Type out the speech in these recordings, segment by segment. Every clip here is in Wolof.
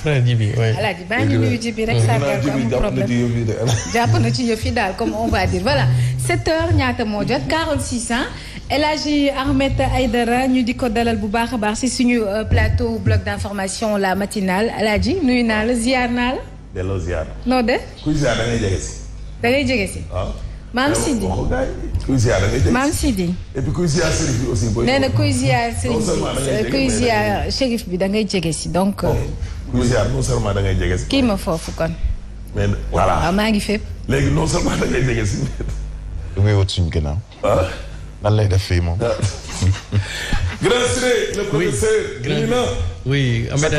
frère Djibi oui. Alaaji baa ngi nuyu Djibi rek sargal ko amul problème jàpp na ci yëf yi daal comme on va dire voilà 7h ñaata moo jot 46 ans El Hadji Ahmed Aïdara ñu di ko dalal bu baax a baax si suñu plateau bloc d'information la matinale Alaaji nuyu naa la ziar naa la. delloo ziar. noo de. kuy ziar da ngay jege si. da ngay jege si. waaw. maam Sidi kuy ziar da ngay jege si. maam Sidi. et puis kuy ziar Chérif bi aussi. nee na kuy ziar kuy ziar Chérif bi da ngay jege si donc. kuy ziar non seulement da ngay jege si. kii ma foofu kon. mais voilà. waaw maa ngi fépp. léegi non seulement da ngay jege si. lu muy wut suñu gannaaw. ah. lan lay def fii moom. Grand Siré le professeur. oui Ahmed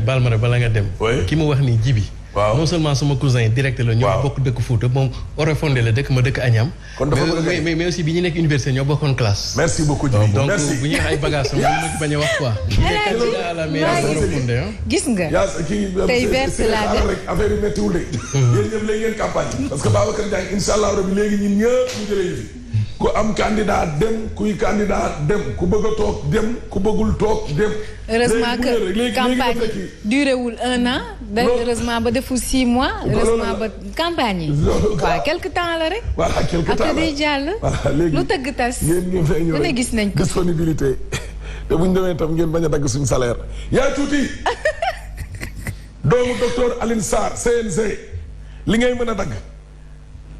baal ma rek bala nga dem. ki mu wax ni Djibi. waaw non seulement sama cousin direct la. ñoo bokk dëkk Fouta moom Oréfondé la dëkk ma dëkk Agnam. kon dafa mais aussi bi ñu nekk université ñoo bokkoon classe. merci beaucoup Djibi donc bu ñu ay bagages am ma bañ a wax quoi. gis nga. tey verse laa def affaire yi méttiwul de. yéen ñëpp léegi ngeen campagne. parce que Babacar Diagne incha allah rabi léegi ñun ñëpp ñu jëlee fi. ku am candidat dem kuy candidat dem ku bëgg a toog dem ku bëggul toog dem. heureusement que campagne duré wul 1 an. heureusement ba deful 6 mois. heureusement ba campagne yi. waaw quelque temps la rek. voilà quelque temps la après day jàll. lu tëgg tas. ngeen ne gis nañ ko disponibilité. te bu ñu demee tam ngeen bañ a dagg suñu salaire. yaa tuuti. doomu docteur Alioune Sarr CNC. li ngay mën a dagg.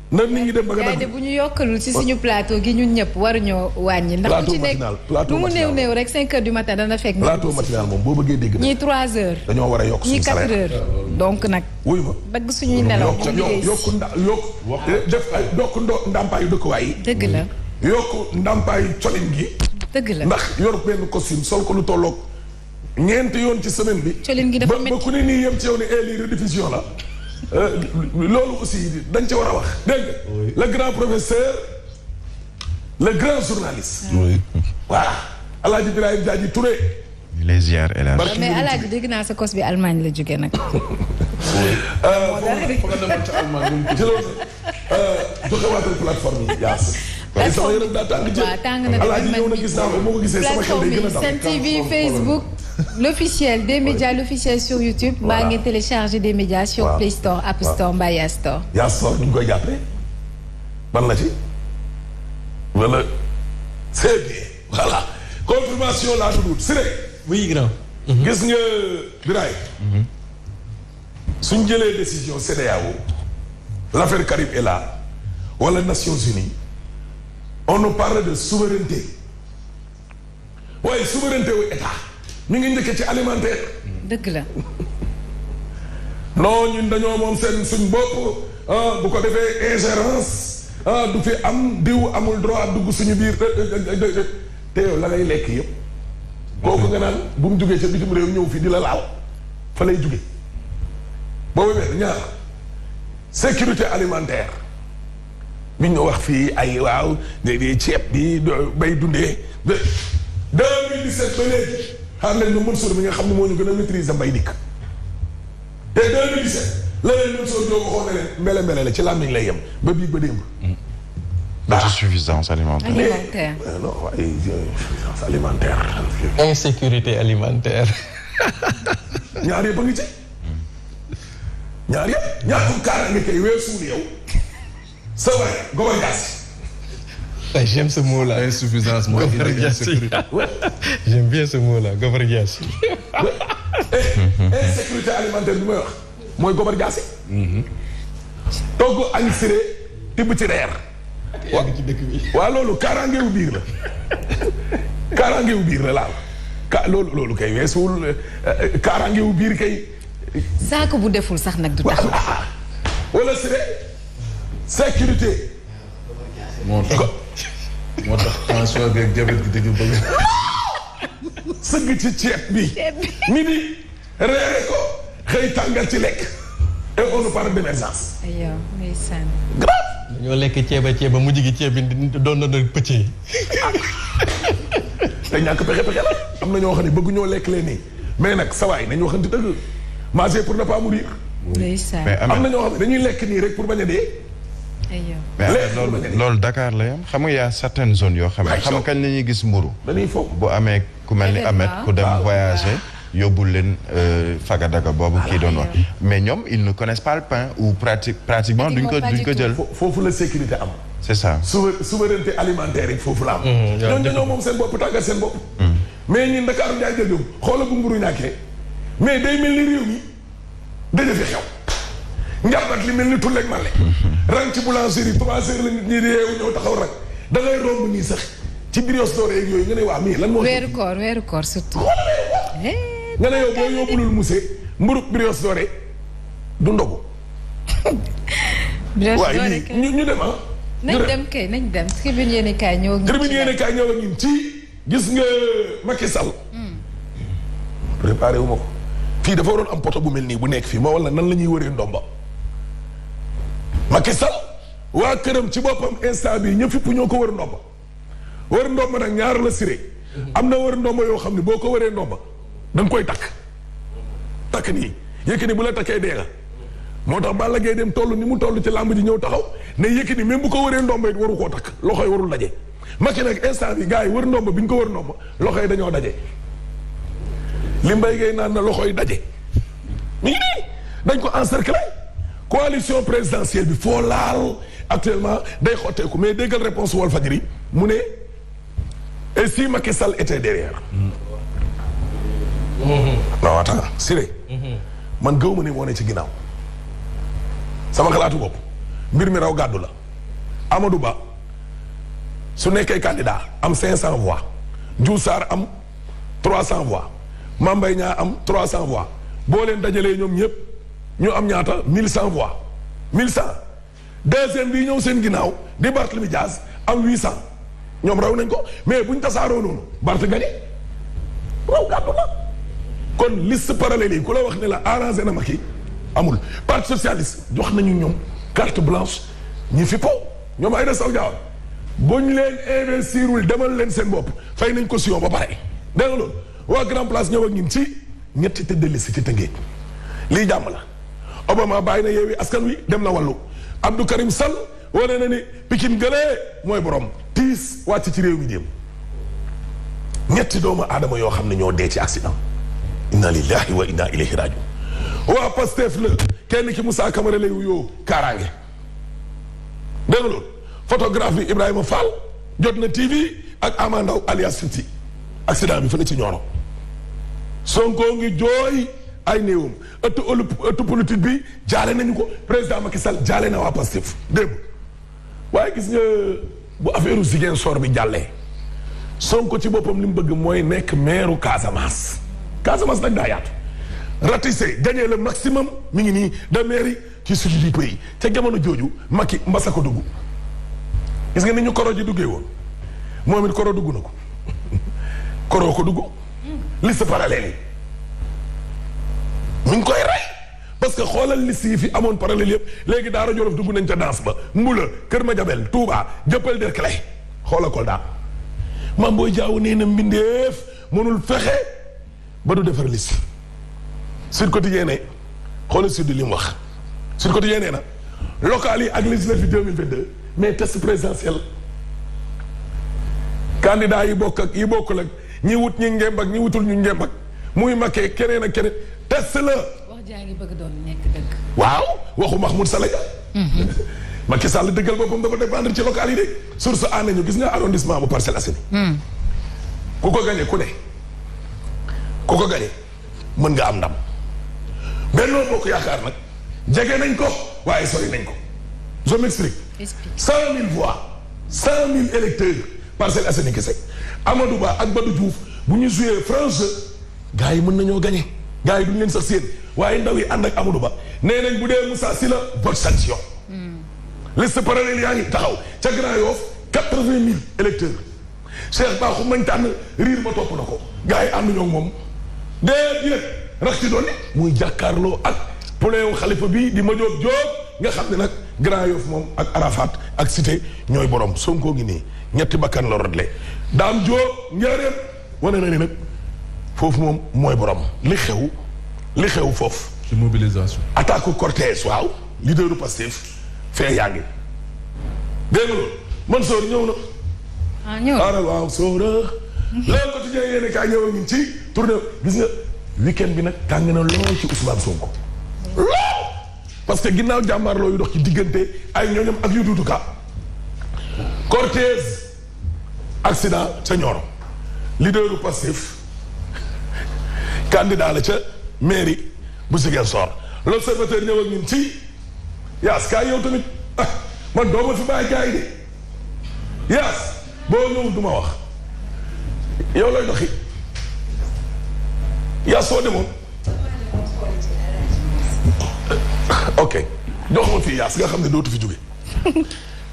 na nit ñi dem ba nga dagg. bu ñu yokkalul ci suñu plateau gi ñun ñëpp waruñoo wàññi. ndax ku ci nekk lu mu néew rek 5 heures du matin dana fekk. plateau matinal moom boo bëggee dégg. ñii 3 heures. dañoo war a yokk suñu salaire ñii 4 heures. donc nag. wuy ma dagg suñuy nelaw. yokk ndàmpaayu dëkkuwaay yi. dëgg la. yokk ndàmpaayu colin gi. dëgg la ndax yor benn costume sol ko lu tolloog ñeenti yoon ci semaine bi. colin gi dafa métti ba ku ne nii yem ci yow ne lii rediffusion la. loolu aussi dañ ca war a wax dégg nga le grand professeur le grand journaliste. oui. voilà El Hadj Ibrahima Diadji Touré. les ziar El Hadj. mais El Hadj dégg naa sa kos bi Allemagne la jógee nag. joxe waatal plateforme yi yaas. sama yaram daa tàng jël. waaw tàng na El Hadj ñëw na gis naa ko moo ko gisee sama xel day gën a dal. Sen TV Facebook. l'officiel des médias l'officiel sur YouTube. maa ngi télécharger des médias sur Play Store App Store mbaa Yaa Store. Yaa Store ñu ngi koy jàppee. ban la ci. wala c'est bien voilà. confirmation laa dugg si rek. oui grand. gis nga Biraye. suñ jëlee décision CEDEAO. l'affaire Karim est là. wala Nations Unies. on nous parle de souveraineté. waaye souveraineté wu état. mi ngi njëkkee ci alimentaire. dëgg la. non ñun dañoo moom seen suñ bopp bu ko defee ingérence du fi am diw amul droit dugg suñu biir te yow la ngay lekk yëpp. kooku nga naan bu mu jugee ca bitim réew ñëw fii di la laal fa lay jugee. boobu benn ñaar sécurité alimentaire bi ñu wax fii ay waaw ceeb bi bay dundee 2017 ba léegi. xaar leen ñu Mansour mi nga xam ne moo ñu gën a maîtriser mbay dikk te 2017 la leen Mansour ñoo ko xool ne leen mbele mbele la ci làmmiñ lay yem ba bii ba démb. autosuffisance alimentaire. non waaye insuffisance alimentaire. insécurité alimentaire. ñaar yëpp a ngi ci. ñaar yëpp ñàkkum kaaraange kay weesuul yow sa waay gobar gaas. J'aime ce mot-là. Insuffisance mooy insécurité. J'aime bien ce mot-là, gobar jaasi. insécurité alimentaire bi may wax mooy gobar jaasi. togg añ siré tibb ci reer. ci dëkk bi. waaw loolu kaaraangewu biir la. kaaraangewu biir la laal. loolu kay weesuwul kaaraangewu biir kay. saako bu deful sax nag du tax. wala siré sécurité. moo tax tension bi ak diabète gi dëgg bëgg. sëgg ci ceeb bi. midi reere ko xëy tàngal ci lekk. et on nous parle d'émergence. aywa ndeysaan. grave. dañoo lekk ceeba mujj gi ceeb bi doon na doon pëccee. te ñàkk pexe la am na ñoo xam ne bëgg ñoo lekk leen nii mais nag sawaay nañu waxante dëgg manger pour ne pas mourir. ndeysaan. am na ñoo xam ne dañuy lekk nii rek pour bañ a dee. mais loolu Dakar la yam xam nga y a certaines zones yoo xam ne xam nga kañ la ñuy gis mburu dañuy foog bu amee ku mel ni Ahmed ku dem voyager yóbbul leen Fagadaga boobu kii doon wax mais ñoom ils ne connaissent pas le pain ou pratiquement duñ ko jël. foofu la sécurité am. c'est ça souveraineté alimentaire yi foofu la am. ñooñu dañoo moom seen bopp tàggat seen bopp. mais ñun Dakar Ndiaye jëjëf xoola bu mburu ñàkkee mais day mel ni réew mi daja fi xew. njàmbat li mel ni tulleeg male. rang ci boulangerie 3 heures la nit ñi di yeewu ñëw taxaw rek da ngay romb nii sax ci brioche dorée yeeg yooyu nga ne waa mii lan moo. weeru koor surtout. nga ne yow boo yóbbulul musée mburu brioche dorée du ndogu. brioche dorée kay ñu dem ah. nañ dem tribune yéen kaay ñëw ak ñun. tribune yéen kaay ñëw ak ñun ci gis nga Macky Sall. préparé wu ma ko. fii dafa waroon am poto bu mel nii bu nekk fii ma wala nan la ñuy wëree ndomba. Macky Sall waa këram ci boppam instant bii ñëpp fipp ñoo ko wër ndomba. wër ndomba nag ñaar la siré. am na wër ndomba yoo xam ne boo ko wëree ndomba da nga koy takk nii Yékini bu la takkee dee nga. moo tax Balla Gaye dem toll ni mu toll ci làmb ji ñëw taxaw ne Yékini même bu ko wëree ndomba it waru koo takk loxo yi warul daje. Macky nag instant bi gars yi wër ndomba bi ñu ko wër ndomba loxo yi dañoo daje. li Mbaye Gueye naan na loxo yi daje. mi ngi nii dañ ko encercler. coalition présidentielle bi foo laal actuellement day xotteeku mais déggal réponse Walfadjri mu ne et si Macky Sall était derrière. non attends Siré. man gëw ma ne moo ne ci ginnaaw. sama xalaatu bopp mbir mi raw gàddu la. Amadou Ba su nekkee candidat am 500 voix. Diouf Sarr am 300 voix. Mame Mbaye Niang am 300 voix. boo leen dajalee ñoom ñëpp ñu am ñaata 1100 voix. 1100 deuxième bi ñëw seen ginnaaw di Barthélémy Dias am 800 ñoom raw nañ ko mais buñ tasaaroo noonu Barth gagné raw gàddu la. kon liste parallèle yi ku la wax ne la arrangé na Macky amul parti socialiste jox nañu ñoom carte blanche ñi fi po ñoom ay da saw jaaw buñ leen investirul demal leen seen bopp fay nañ ko sion ba pare dégg nga loolu waa Grand Place ñëw ak ñun ci ñetti tête de liste ci Tëngéej lii jàmm la Obama bàyyi na Yewwi Askan Wi dem na wàllu Abdou Karim Sall wane na ni Pikine gëlee mooy borom tiis wàcc ci réew mi jéem ñetti doomu aadama yoo xam ne ñoo dee ci accident inna lillahi wa inna ilayhi rajiun waa Pastef la kenn ki Moussa Camara lay wuyoo kaaraange dégg nga loolu photographe bi Ibrahima Fall jot na TV ak Ama Ndaw alias Fiti accident bi fële ci Nioro Sonko ngi jooy ay néewam ëttu politique bi jaale nañu ko président Macky Sall jaale na waa Pastef démb waaye gis nga bu affaire Ziguinchor bi jàllee Sonko ci boppam li mu bëgg mooy nekk maire Casamance Casamance nag daa yaatu ratisser gagner le maximum mi ngi nii de mairie ci sud du pays ca jamono jooju Macky mbasa ko dugg gis nga ni ñu koro ji duggee woon moom it koro dugg na ko koro ko dugg liste parallèle yi mi ngi koy rey parce que xoolal liste yi fi amoon parallèle yëpp léegi Daara Jolof dugg nañ ca danse ba Mbula Kër Madiabel Touba Jëppal Derklé xoola Kolda Mame Boye Diao nee na mbindeef mënul fexe ba du defar liste Sud Quotidien ne xoolal Sud li mu wax Sud Quotidien nee na local yi ak législative 2022 mais test présidentiel candidat yi bokk ak yi bokkul ak ñi wut ñi ngemb ak ñi wutul ñu ngemb ak muy makkee keneen ak keneen test la. wax jaa ngi bëgg doon nekk dëgg. waaw waxu Mahmoud Saleh. Macky Sall dëggal boppam dafa dépendre ci local yi de source a nañu gis nga arrondissement bu Parcelles Assainies. ku ko gañe ku ne ku ko gañe mën nga am ndam. Benno Bokk Yaakaar nag jege nañ ko waaye sori nañ ko. je m'explique. 100 000 voix 100 000 électeurs Parcelles Assainies kese Amadou Ba ak Badou Diouf bu ñu joué France gars yi mën nañoo gagné gars yi duñ leen sax séen waaye ndaw yi ànd ak Amadou Ba nee nañ bu dee Moussa Sylla vote sanction. liste parallèle yaa ngi taxaw ca Grand Yoff 80 000 électeurs Cheikh Bakhoum mañ tànn riir ba topp na ko gars yi ànduñoo ak moom déedéet rax ci doon muy jàkkaarloo ak poulain Khalifa bi di Madiop Diop nga xam ne nag Grand Yoff moom ak Arafat ak Cité ñooy borom Sonko ngi nii ñetti bakkan la rodle Dame Diop njaareem wane na ni nag foofu moom mooy borom li xew foofu. ci mobilisation. attaque cortège waaw leaderu Pastef fee yaa ngi dégg nga loolu Mansour ñëw na. ah ñëw waaw Sora. loolu quotidien yéen kaay ñëw a ngi ci tournée gis nga weekend bi nag tàng na lool ci Ousmane Sonko lool parce que ginnaaw jàmbaarloo yu dox ci diggante ay ñooñam ak yu duutu ka cortège accident ca Nioro leaderu Pastef candidat la ca mairie bu Ziguinchor l'observateur ñëw ak ñun ci yaas kaay yow tamit man dooma fi bàyyi gars yi de yaas boo ñëwul du ma wax yow lay doxi yaas soo demoon ok jox ma fii yaas nga xam ne dootu fi jóge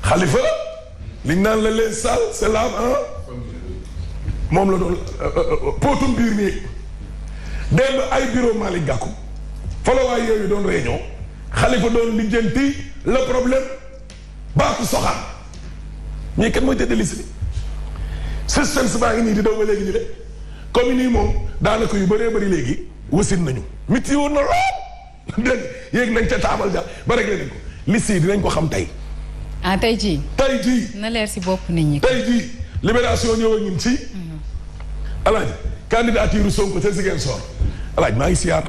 Khalifa liñ naan la les salles c'est là moom la doon potum biir nii démb ay bureau Malick Gakou falawaay yooyu doon réunion Khalifa doon lijjanti le problème baatu soxaan ñii kenn mooy tëdd liste bi système si baa ngi nii di daw ba léegi ñu de commune yi moom daanaka yu bëree bëri léegi wasin nañu miti woon na lool dégg yéeg nañ ca taabal ja ba réglé nañ ko liste yi dinañ ko xam tey tey jii na leer si bopp nit ñi tey jii libération ñëw a ñun ci alaaji candidature Sonko ca Ziguinchor alaaji maa ngi siyaar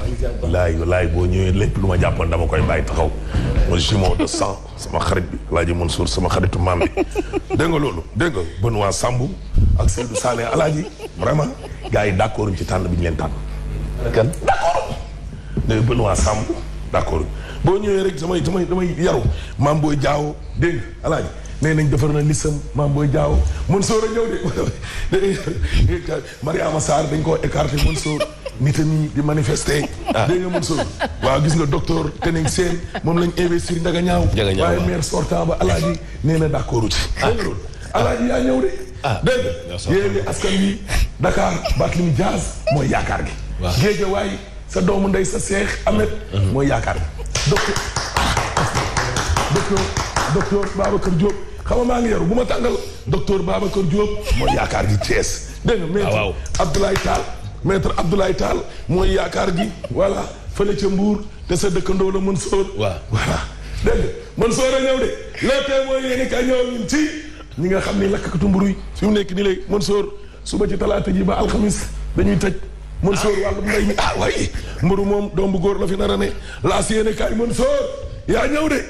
laay boo ñëwee lépp lu ma jàppoon dama koy bàyyi taxaw ma jumeau de sang sama xarit bi alaaji Mansour sama xaritu maam bi dégg nga loolu dégg nga Benoît Sambou ak Seydou Sané alaaji vraiment gars yi d'accord ci tànn bi ñu leen tànn kan d'accord ne Benoît Sambou d'accord boo ñëwee rek damay yaru maam booy jaaw dégg nga alaaji nee nañ defar na lisam maam booy jaaw Mansour a ñëw de Mariama Sarr dañ koo écarté Mansour nit ñi di manifester. dégg nga Mansour waaw gis nga docteur Tening Sène moom lañ investir Ndiaga Ñaaw waaye maire sortant ba alaaji nee na d'accord ci dégg nga loolu alaaji yaa ñëw de dégg nga yéegi askan wi Dakar Barthélémy Dias mooy yaakaar gi Guédiawaye sa doomu ndey sa Seex Ahmed mooy yaakaar gi docteur Babacar Diop xam nga maa ngi yaru bu ma tàngal docteur Babacar Diop mooy yaakaar gi Thiès dégg nga maître Abdoulaye Tall maître Abdoulaye Tall mooy yaakaar gi voilà fële ca Mbour te sa dëkkandoo la Mansour voilà dégg nga Mansour a ñëw de léeg-léeg mooy yéen ka ñëw ñun ci ñi nga xam ni lakkatu mburu yi fi mu nekk nii lay Mansour suba ci talaata ji ba alxamis dañuy tëj Mansour wàllu mbay mi waaye mburu moom doom bu góor la fi nar a ne laas yéen kaay Mansour yaa ñëw de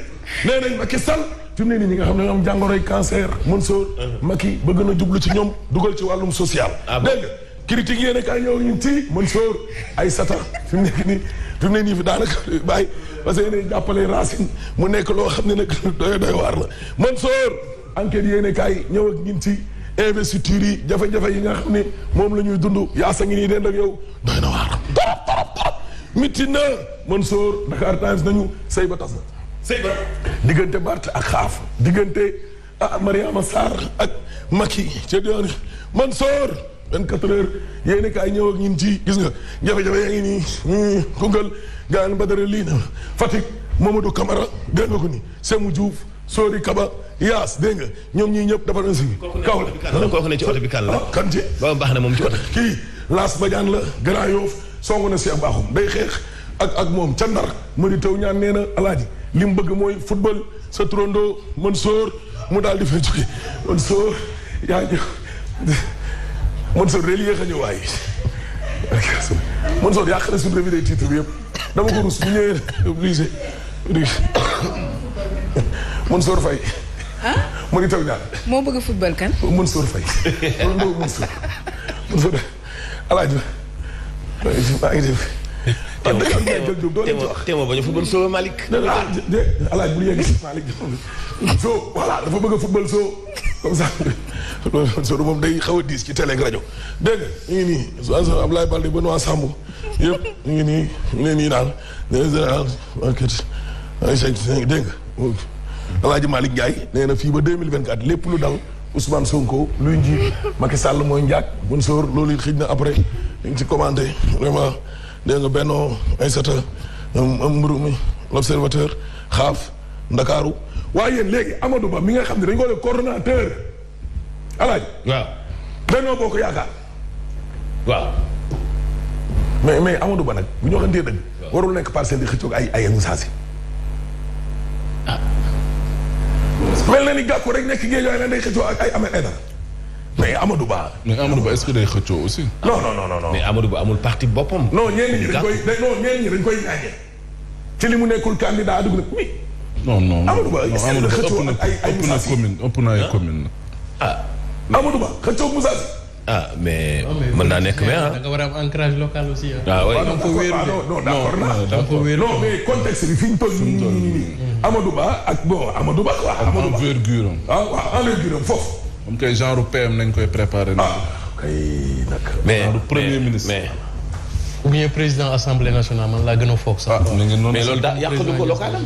nee nañ Macky Sall fi mu ne nii ñi nga xam ne ñoom jàngoroy cancer Mansour Macky bëgg na jublu ci ñoom dugal ci wàllum social dégg nga critique yéen kaay ñëw ñun ci Mansour ay sata fi mu nekk nii fi mu ne nii fi daanaka bàyyi parce que yéen jàppale Racine mu nekk loo xam ne nag doy waar la Mansour enquête yéen kaay ñëw ak ñun ci investiture yi jafe-jafe yi nga xam ne moom la ñuy dund yaasa ngi nii dend ak yow doy na waar torop miti na Mansour Dakar Times nañu sëy ba tas na sëy ba diggante Barth ak Xaaf diggante Mariama Sarr ak Macky ca diwaan Mansour 24 heures yéeni kaay ñëw ak ñun ci gis nga jafe-jafe yaa ngi nii Koungheul gaan Badara lii na Fatick Mamadou Camara dégg nga ko ni Semou Diouf Sori Kaba Yaas dégg nga ñoom ñii ñëpp dafa na si kaw la kooku ne ci oto bi kan la kan ci ba baax na moom ci oto kii Laas Badiane la Grand Yoff songu na Cheikh Bakhoum day xeex ak moom ca Ndar Mari Taw ñaan nee na alaaji li mu bëgg mooy football sa turandoo Mansour mu daal di fay jóge Mansour yaa ñëw Mansour de li yéex a ñëw waaye Mansour yaa xale suñu revue des titres bi yëpp dama ko rus bu ñëwee obligé Mansour Faye Mari Taw ñaan moo bëgg football kan Mansour Faye Mansour alaaji maa ngi def téemo ba ñu football soo Malick alaaj bu yegg si Malick soo voilà dafa bëgg a football soo comme ça soo moom day xaw a diis ci télé ak rajo dégg nga ñu ngi nii Abdoulaye Baldé Benoît Sambou yëpp ñu ngi nii ñu ngi nii daal dégg nga alaaji Malick Ndiaye nee na fii ba 2024 lépp lu dal Ousmane Sonko luy njiit Macky Sall mooy njaag Mansour loolu it xëj na après ñu ngi ci commenté vraiment dégg nga Benno Aïssata mburu mi l'observateur Xaaf Ndakaaru waaye yéen léegi Amadou Ba mi nga xam ne dañu ko def coordonnateur alaaj waaw Benno Bokk Yaakaar waaw mais Amadou Ba nag bu ñu waxantee dëgg warul nekk parcelle di xëccoog ay Moussa Sy mel na ni Gàkku rek nekk géej waaye na day xëccoo ak ay Ahmed Aïdara mais Amadou Ba. mais Amadou Ba est-ce que day xëccoo aussi. non. mais Amadou Ba amul parti boppam. non ñenn ñi dañ koy ñaañee. ci li mu nekkul candidat dugg na oui. non Amadou Ba xëccoo ak ay Moussa Sy ëpp na ay commune Amadou Ba xëccoo Moussa Sy. mais mën naa nekk mais da nga war a am ancrage local aussi. waaw oui da nga fa wéeru non d'accord naa. da nga fa wéeru non mais contexte bi fi ñu toll nii. Amadou Ba ak bon Amadou Ba quoi. Amadou Ba envergure am. waaw envergure am foofu. moom kay genre PM nañ koy préparer. kay nag. mais premier ministre. mais ou bien président assemblée nationale man laa gën a foog sax. mais loolu daa yàq du ko local am.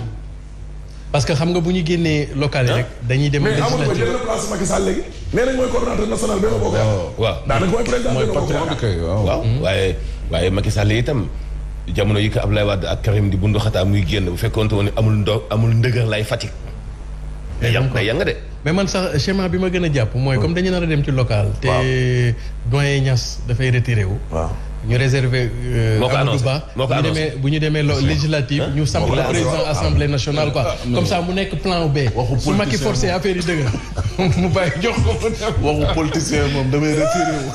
parce que xam nga bu ñu génnee local yi rek. dañuy dem mais Amadou Ba législative. jël na place Macky Sall léegi. nee nañ mooy coordonnateur national Benno Bokk Yaakaar. waaw daanaka mooy président mooy Benno Bokk patron bi Yaakaar. kay waaw. waaw waaye Macky Sall itam jamono yi ko Abdoulaye Wade ak Karim di bundu xataa muy génn bu fekkoonte woon amul ndëgër lay Fatick. day yàng de. mais man sax schéma bi ma gën a jàpp mooy comme dañu nar a dem ci local. te doyen Niass dafay retiré wu. waaw. ñu réservé. moo ko Amadou annoncé Ba moo ko annoncé bu ñu demee législative ñu samp le président assemblée nationale quoi. comme ça mu nekk plan B. su Macky forcé affaire yi dëgg mu bàyyi jox ko mu dem. waxu politicien moom damay retiré wu.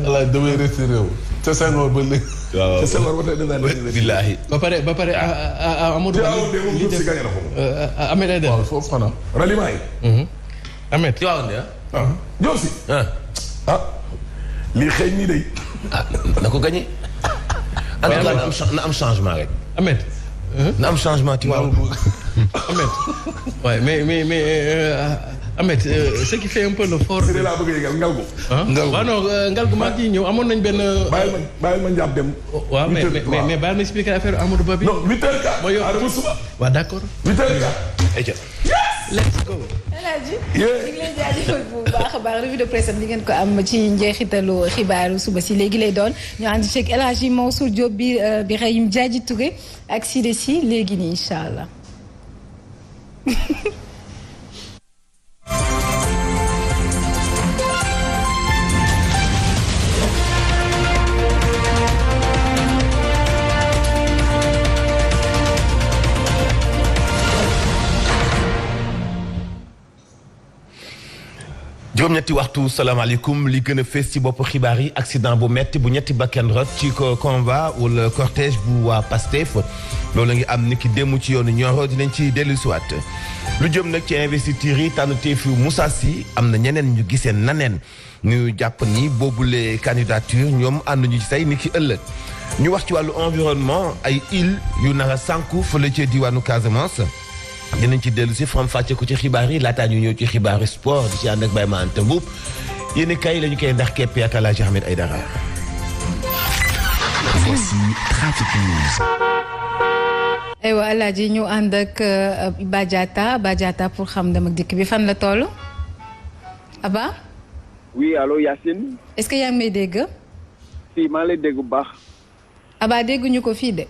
voilà damay retiré wu. ca Senghor ba léegi. waaw te Senghor ba tey dinaa leen billaahi. ba pare Amadou Ba. li si gagné na ko moom. Ahmed Aïdara. waaw foofu xanaa. ralliement yi. Ahmed. ci waaw ne Diop si. lii xëy nii day. na ko gagné. en tout cas na am changement rek. Ahmed. na am changement ci waaw. Ahmed. waaye mais Ahmed ce qui fait un peu le fort. si de laa bëgg a yëgal Ngalgu. Ngalgu waaw non Ngalgu maa ngi ñëw amoon nañ benn. bàyyil ma njàpp dem. waaw mais bàyyil ma expliquer affaire Amadou Ba bi. non 8h04. ma yor Adama suba. waaw d'accord. 8h04. let's go. El Hadji ñu ngi leen jaajëfal bu baax a baax revue de presse am di ngeen ko am ci njeexitalu xibaaru suba si léegi lay doon ñu ànd ceeg El Hadji Mansour Diop bi Birahim Diadji Touré ak Sidé Sy léegi nii incha allah. juróom-ñetti waxtu salaamaaleykum li gën a fees ci bopp xibaar yi accident bu metti bu ñetti bakkan rot ci convoi wala cortège bu waa Pastef loolu ngi am ni ki démb ci yoonu Nioro dinañ ci dellusiwaat lu jëm nag ci investiture yi tànn teefu Moussa Sy am na ñeneen ñu gisee naneen ñu jàpp ni boobule candidature ñoom ànduñu ci say ni ki ëllëg ñu wax ci wàllu environnement ay île yu nar a sànku fële ca diwaanu Casamance dinañ ci dellu si faram fàcce ko ci xibaar yi laataa ñu ñëw ci xibaaru sport di ci ànd ak Baye Ma Anta Mboup yéen kay la ñu koy ndax keppe ak Alaaji Ahmed Aïdara. Voici Trafic News. aywa Alaaji ñu ànd ak Badiata pour xam dem ak dikk bi fan la toll. Aba. oui allo Yacine. est-ce que yaa ngi may dégg. si maa lay dégg bu baax. Aba dégguñu ko fii de.